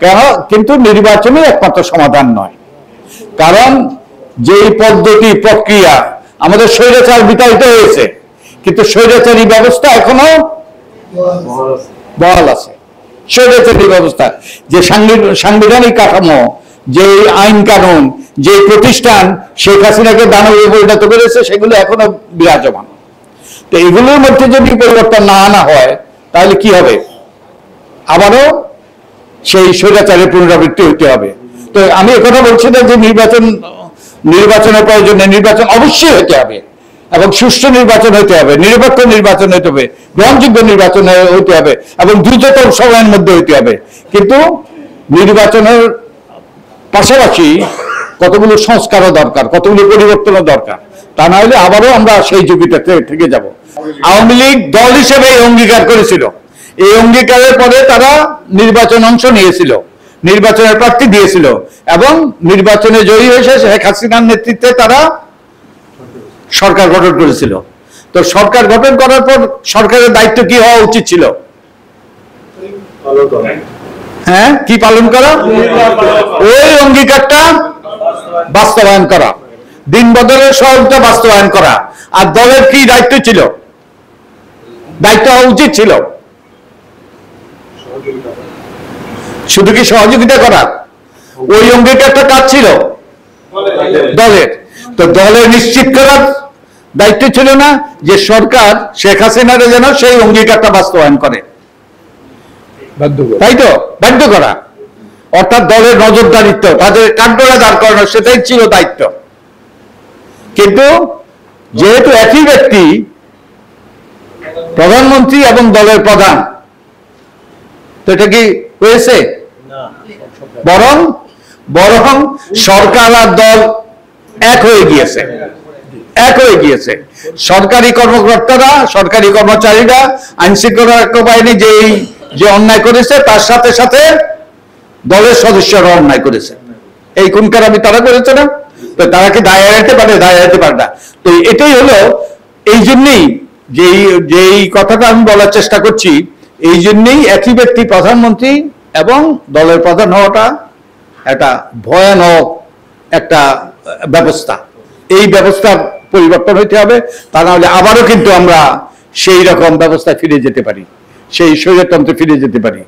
কেন? কিন্তু নির্বাচনই একমাত্র সমাধান নয়, কারণ যেই পদ্ধতি প্রক্রিয়া আমাদের স্বৈরাচার বিতাড়িত হয়েছে, কিন্তু স্বৈরাচারী ব্যবস্থা এখনো বহাল আছে। স্বৈরাচারী ব্যবস্থা, যে সাংবিধানিক কাঠামো, যে আইন কানুন, যে প্রতিষ্ঠান শেখ হাসিনাকে দানবে পরিণত করেছে, সেগুলো এখনো বিরাজমান। তো এগুলোর মধ্যে যদি পরিবর্তন না আনা হয় তাহলে কি হবে? আবারও সেই স্বৈরাচারের পুনরাবৃত্তি হইতে হবে। তো আমি একথা বলছি না যে নির্বাচনের প্রয়োজনে, নির্বাচন অবশ্যই হতে হবে এবং সুষ্ঠু নির্বাচন হতে হবে, নিরপেক্ষ নির্বাচন হতে হবে, গ্রহণযোগ্য নির্বাচন হতে হবে এবং দ্রুততম সময়ের মধ্যে হতে হবে। কিন্তু নির্বাচনের পাশাপাশি কতগুলো সংস্কারও দরকার, কতগুলো পরিবর্তনও দরকার। তা না হলে আবারও আমরা সেই যুগটা থেকে যাব। আওয়ামী লীগ দল হিসেবে অঙ্গীকার করেছিল, এই অঙ্গীকারের পরে তারা নির্বাচন অংশ নিয়েছিল, নির্বাচনের প্রার্থী দিয়েছিল এবং নির্বাচনে জয়ী হয়েছে শেখ হাসিনার নেতৃত্বে তারা সরকার গঠন করেছিল। তো সরকার গঠন করার পর সরকারের দায়িত্ব কি হওয়া উচিত ছিল? হ্যাঁ, কি পালন করা? ওই অঙ্গীকারটা বাস্তবায়ন করা, দিন বদলের সহযোগিতা বাস্তবায়ন করা। আর দলের কি দায়িত্ব ছিল? দায়িত্ব হওয়া উচিত ছিল শুধু কি সহযোগিতা করা? ওই অঙ্গীকারটা কাজ ছিল দলের। তো দলের নিশ্চিত করার দায়িত্ব ছিল না যে সরকার শেখ হাসিনারে যেন সেই অঙ্গীকারটা বাস্তবায়ন করে, তাই তো? বাধ্য করা, অর্থাৎ দলের নজরদারিত্ব, তাদের কাঠগড়ায় দাঁড় করানো, সেটাই ছিল দায়িত্ব। কিন্তু যেহেতু একই ব্যক্তি প্রধানমন্ত্রী এবং দলের প্রধান, তো এটা কি হয়েছে? বরং সরকার আর দল এক হয়ে গিয়েছে। সরকারি কর্মকর্তারা, সরকারি কর্মচারীরা, আইন শৃঙ্খলা বাহিনী যে অন্যায় করেছে, তার সাথে সাথে দলের সদস্যরা অন্যায় করেছে। এই খুন খারাপি তারা করেছে না? তো তারা কি দায় এড়াতে পারে? দায় এড়াতে পারে না। তো এটাই হলো, এই জন্যই যেই কথাটা আমি বলার চেষ্টা করছি, এই জন্যই একই ব্যক্তি প্রধানমন্ত্রী এবং দলের প্রধান হওয়াটা একটা ভয়ানক একটা ব্যবস্থা। এই ব্যবস্থার পরিবর্তন হইতে হবে, তা না হলে আবারও কিন্তু আমরা সেই রকম ব্যবস্থায় ফিরে যেতে পারি, সেই স্বৈরতন্ত্রে ফিরে যেতে পারি।